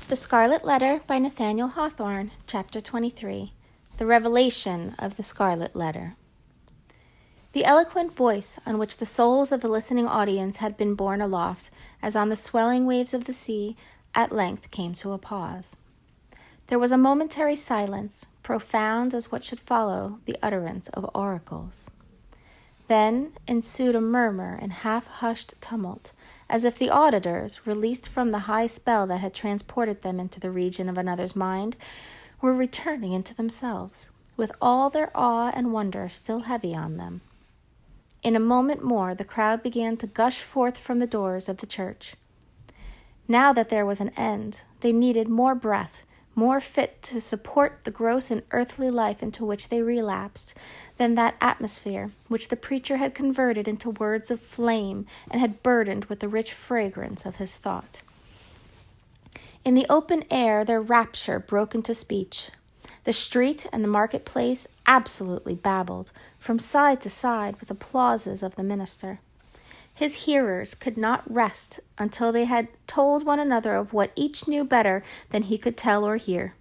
The Scarlet Letter by Nathaniel Hawthorne, Chapter 23. The Revelation of the Scarlet Letter. The eloquent voice on which the souls of the listening audience had been borne aloft, as on the swelling waves of the sea, at length came to a pause. There was a momentary silence, profound as what should follow the utterance of oracles. Then ensued a murmur and half-hushed tumult, as if the auditors, released from the high spell that had transported them into the region of another's mind, were returning into themselves, with all their awe and wonder still heavy on them. In a moment more the crowd began to gush forth from the doors of the church. Now that there was an end, they needed more breath, more fit to support the gross and earthly life into which they relapsed, than that atmosphere which the preacher had converted into words of flame and had burdened with the rich fragrance of his thought. In the open air their rapture broke into speech. The street and the marketplace absolutely babbled, from side to side, with applauses of the minister. His hearers could not rest until they had told one another of what each knew better than he could tell or hear.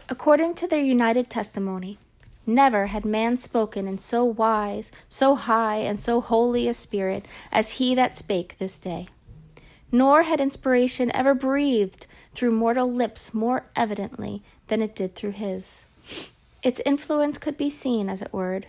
According to their united testimony, never had man spoken in so wise, so high, and so holy a spirit as he that spake this day. Nor had inspiration ever breathed through mortal lips more evidently than it did through his. Its influence could be seen, as it were,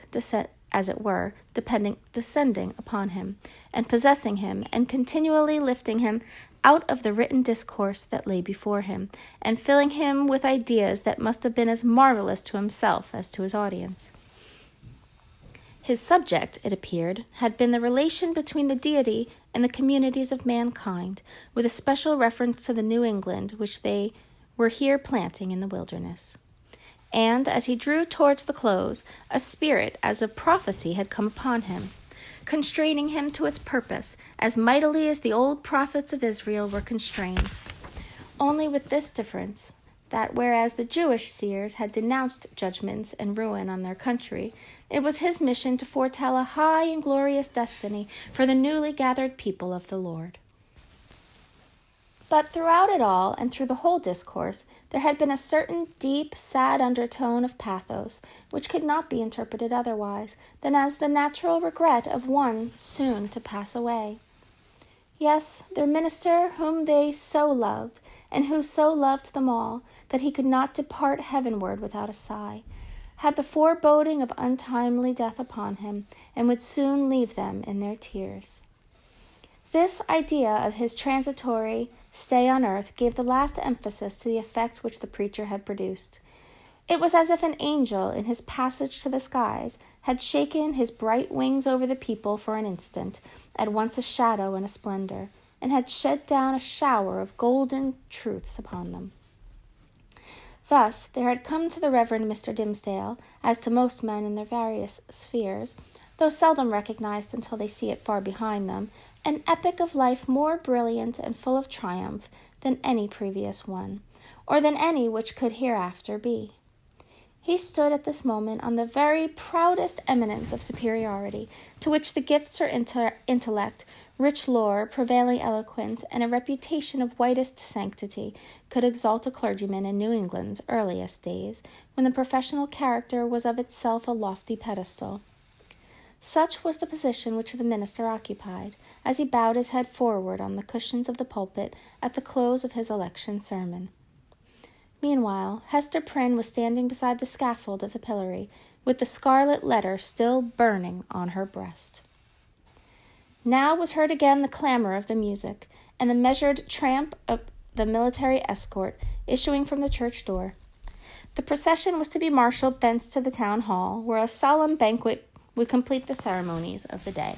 descending upon him, and possessing him, and continually lifting him out of the written discourse that lay before him, and filling him with ideas that must have been as marvelous to himself as to his audience. His subject, it appeared, had been the relation between the deity and the communities of mankind, with a special reference to the New England which they were here planting in the wilderness. And as he drew towards the close, a spirit as of prophecy had come upon him, constraining him to its purpose as mightily as the old prophets of Israel were constrained. Only with this difference, that whereas the Jewish seers had denounced judgments and ruin on their country, it was his mission to foretell a high and glorious destiny for the newly gathered people of the Lord. But throughout it all, and through the whole discourse, there had been a certain deep, sad undertone of pathos, which could not be interpreted otherwise than as the natural regret of one soon to pass away. Yes, their minister, whom they so loved, and who so loved them all, that he could not depart heavenward without a sigh, had the foreboding of untimely death upon him, and would soon leave them in their tears. This idea of his transitory stay on earth gave the last emphasis to the effect which the preacher had produced. It was as if an angel, in his passage to the skies, had shaken his bright wings over the people for an instant, at once a shadow and a splendor, and had shed down a shower of golden truths upon them. Thus there had come to the Reverend Mr. Dimmesdale, as to most men in their various spheres, though seldom recognized until they see it far behind them, an epoch of life more brilliant and full of triumph than any previous one, or than any which could hereafter be. He stood at this moment on the very proudest eminence of superiority, to which the gifts or intellect, rich lore, prevailing eloquence, and a reputation of whitest sanctity could exalt a clergyman in New England's earliest days, when the professional character was of itself a lofty pedestal. Such was the position which the minister occupied, as he bowed his head forward on the cushions of the pulpit at the close of his election sermon. Meanwhile, Hester Prynne was standing beside the scaffold of the pillory, with the scarlet letter still burning on her breast. Now was heard again the clamor of the music, and the measured tramp of the military escort issuing from the church door. The procession was to be marshaled thence to the town hall, where a solemn banquet would complete the ceremonies of the day.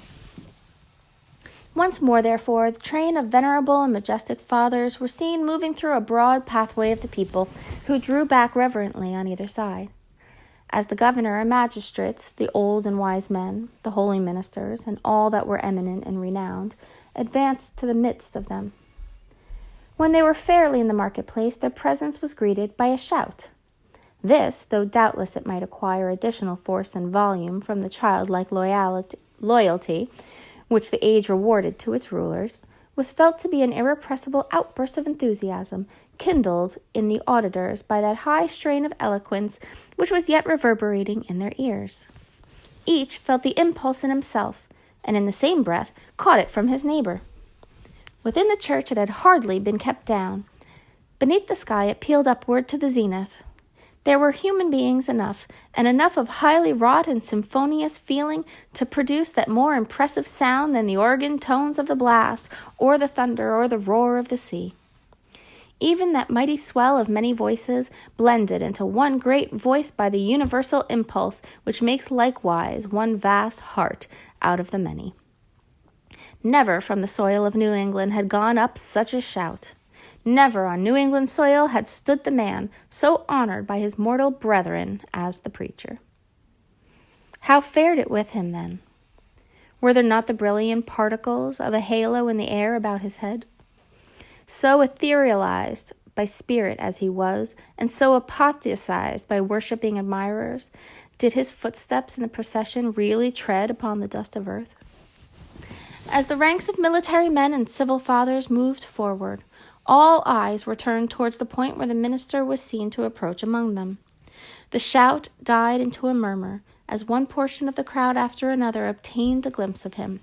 Once more, therefore, the train of venerable and majestic fathers were seen moving through a broad pathway of the people, who drew back reverently on either side. As the governor and magistrates, the old and wise men, the holy ministers, and all that were eminent and renowned, advanced to the midst of them. When they were fairly in the marketplace, their presence was greeted by a shout. This, though doubtless it might acquire additional force and volume from the childlike loyalty which the age rewarded to its rulers, was felt to be an irrepressible outburst of enthusiasm, kindled in the auditors by that high strain of eloquence which was yet reverberating in their ears. Each felt the impulse in himself, and in the same breath caught it from his neighbor. Within the church it had hardly been kept down. Beneath the sky it pealed upward to the zenith. There were human beings enough, and enough of highly wrought and symphonious feeling to produce that more impressive sound than the organ tones of the blast, or the thunder, or the roar of the sea. Even that mighty swell of many voices, blended into one great voice by the universal impulse which makes likewise one vast heart out of the many. Never from the soil of New England had gone up such a shout. Never on New England soil had stood the man so honored by his mortal brethren as the preacher. How fared it with him then? Were there not the brilliant particles of a halo in the air about his head? So etherealized by spirit as he was, and so apotheosized by worshipping admirers, did his footsteps in the procession really tread upon the dust of earth? As the ranks of military men and civil fathers moved forward, all eyes were turned towards the point where the minister was seen to approach among them. The shout died into a murmur as one portion of the crowd after another obtained a glimpse of him.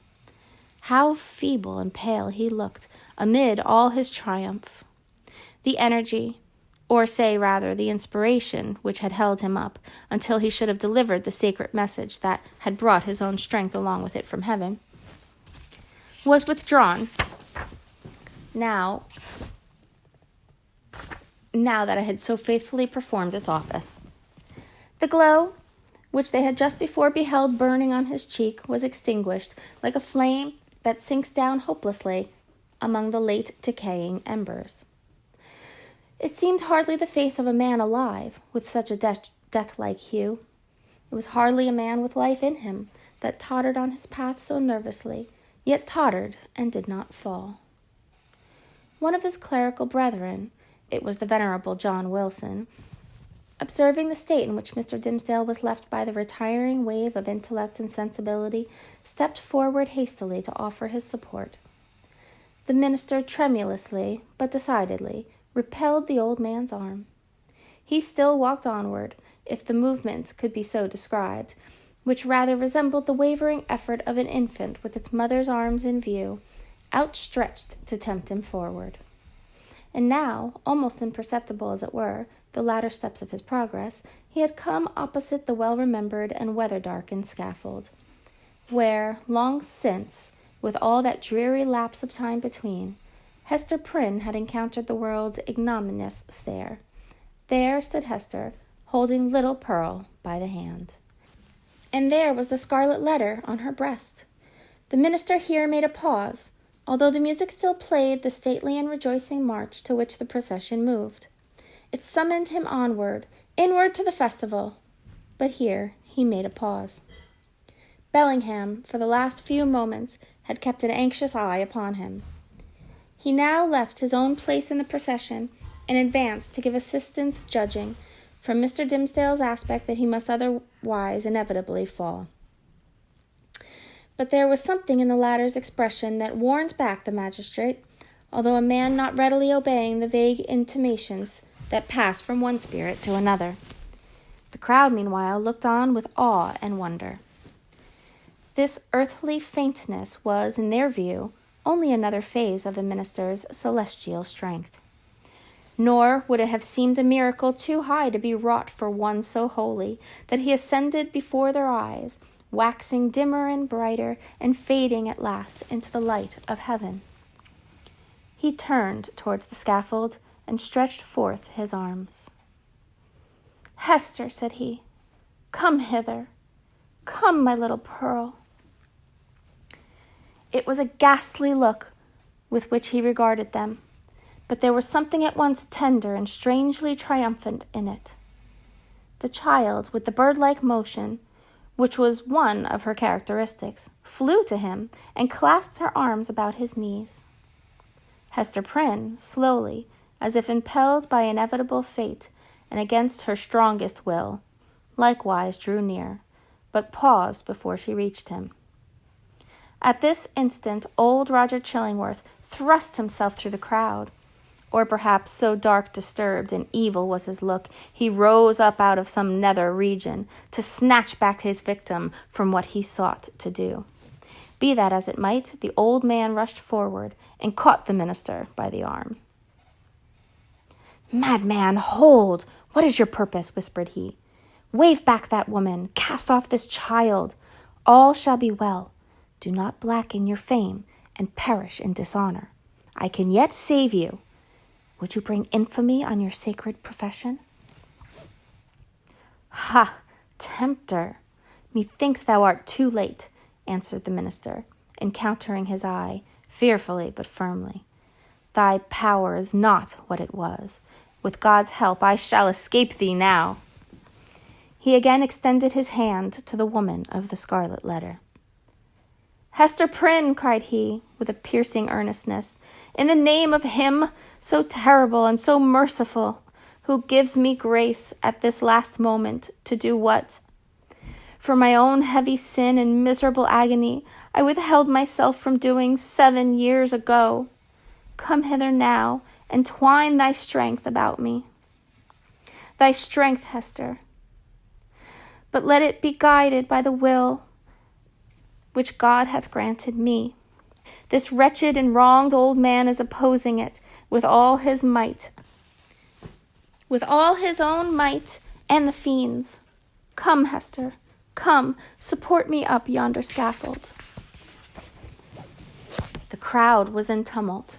How feeble and pale he looked amid all his triumph. The energy, or say rather the inspiration, which had held him up until he should have delivered the sacred message that had brought his own strength along with it from heaven, was withdrawn now that it had so faithfully performed its office. The glow, which they had just before beheld burning on his cheek, was extinguished like a flame that sinks down hopelessly among the late decaying embers. It seemed hardly the face of a man alive, with such a death-like hue. It was hardly a man with life in him that tottered on his path so nervously, yet tottered and did not fall. One of his clerical brethren, it was the venerable John Wilson, observing the state in which Mr. Dimmesdale was left by the retiring wave of intellect and sensibility, stepped forward hastily to offer his support. The minister tremulously, but decidedly, repelled the old man's arm. He still walked onward, if the movement could be so described, which rather resembled the wavering effort of an infant with its mother's arms in view, outstretched to tempt him forward. And now, almost imperceptible as it were, the latter steps of his progress, he had come opposite the well-remembered and weather-darkened scaffold, where, long since, with all that dreary lapse of time between, Hester Prynne had encountered the world's ignominious stare. There stood Hester, holding little Pearl by the hand. And there was the scarlet letter on her breast. The minister here made a pause, although the music still played the stately and rejoicing march to which the procession moved. It summoned him onward, inward to the festival. But here he made a pause. Bellingham, for the last few moments, had kept an anxious eye upon him. He now left his own place in the procession and advanced to give assistance, judging, from Mr. Dimmesdale's aspect, that he must otherwise inevitably fall. But there was something in the latter's expression that warned back the magistrate, although a man not readily obeying the vague intimations that pass from one spirit to another. The crowd, meanwhile, looked on with awe and wonder. This earthly faintness was, in their view, only another phase of the minister's celestial strength. Nor would it have seemed a miracle too high to be wrought for one so holy that he ascended before their eyes, waxing dimmer and brighter, and fading at last into the light of heaven. He turned towards the scaffold and stretched forth his arms. "Hester," said he, "come hither. Come, my little Pearl." It was a ghastly look with which he regarded them, but there was something at once tender and strangely triumphant in it. The child, with the bird-like motion, which was one of her characteristics, flew to him and clasped her arms about his knees. Hester Prynne, slowly, as if impelled by inevitable fate and against her strongest will, likewise drew near, but paused before she reached him. At this instant old Roger Chillingworth thrust himself through the crowd. Or perhaps so dark, disturbed, and evil was his look, he rose up out of some nether region to snatch back his victim from what he sought to do. Be that as it might, the old man rushed forward and caught the minister by the arm. "Madman, hold! What is your purpose?" whispered he. "Wave back that woman. Cast off this child. All shall be well. Do not blacken your fame and perish in dishonor. I can yet save you. Would you bring infamy on your sacred profession?" "Ha, tempter! Methinks thou art too late," answered the minister, encountering his eye, fearfully but firmly. "Thy power is not what it was. With God's help, I shall escape thee now." He again extended his hand to the woman of the scarlet letter. "Hester Prynne," cried he, with a piercing earnestness, "in the name of him so terrible and so merciful, who gives me grace at this last moment to do what, for my own heavy sin and miserable agony, I withheld myself from doing 7 years ago, come hither now and twine thy strength about me. Thy strength, Hester, but let it be guided by the will which God hath granted me. This wretched and wronged old man is opposing it with all his might, with all his own might and the fiend's. Come, Hester, come, support me up yonder scaffold." The crowd was in tumult.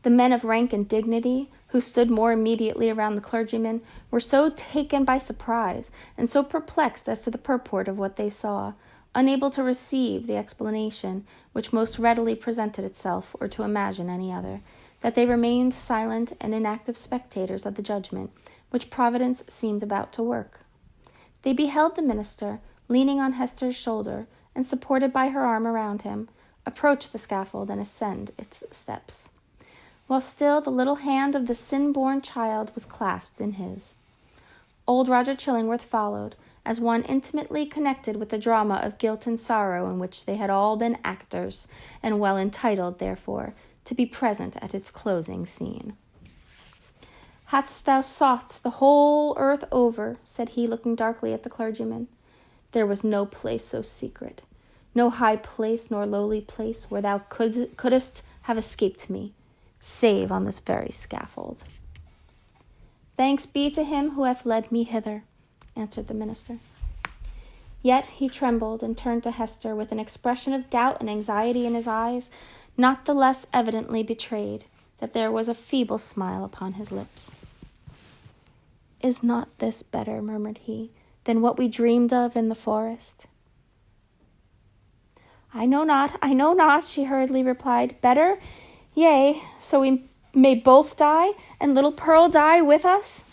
The men of rank and dignity, who stood more immediately around the clergyman, were so taken by surprise and so perplexed as to the purport of what they saw, unable to receive the explanation which most readily presented itself, or to imagine any other, that they remained silent and inactive spectators of the judgment which Providence seemed about to work. They beheld the minister, leaning on Hester's shoulder and supported by her arm around him, approach the scaffold and ascend its steps, while still the little hand of the sin-born child was clasped in his. Old Roger Chillingworth followed, as one intimately connected with the drama of guilt and sorrow in which they had all been actors, and well entitled, therefore, to be present at its closing scene. "Hadst thou sought the whole earth over," said he, looking darkly at the clergyman, "there was no place so secret, no high place nor lowly place where thou couldst have escaped me, save on this very scaffold." "Thanks be to him who hath led me hither," answered the minister. Yet he trembled and turned to Hester with an expression of doubt and anxiety in his eyes, not the less evidently betrayed that there was a feeble smile upon his lips. "Is not this better," murmured he, "than what we dreamed of in the forest?" I know not," she hurriedly replied. "Better? Yea, so we may both die, and little Pearl die with us?"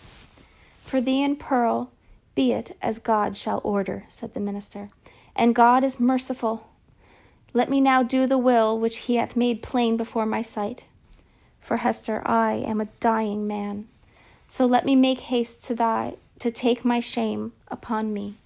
"For thee and Pearl, be it as God shall order," said the minister, "and God is merciful. Let me now do the will which he hath made plain before my sight. For, Hester, I am a dying man, so let me make haste to take my shame upon me.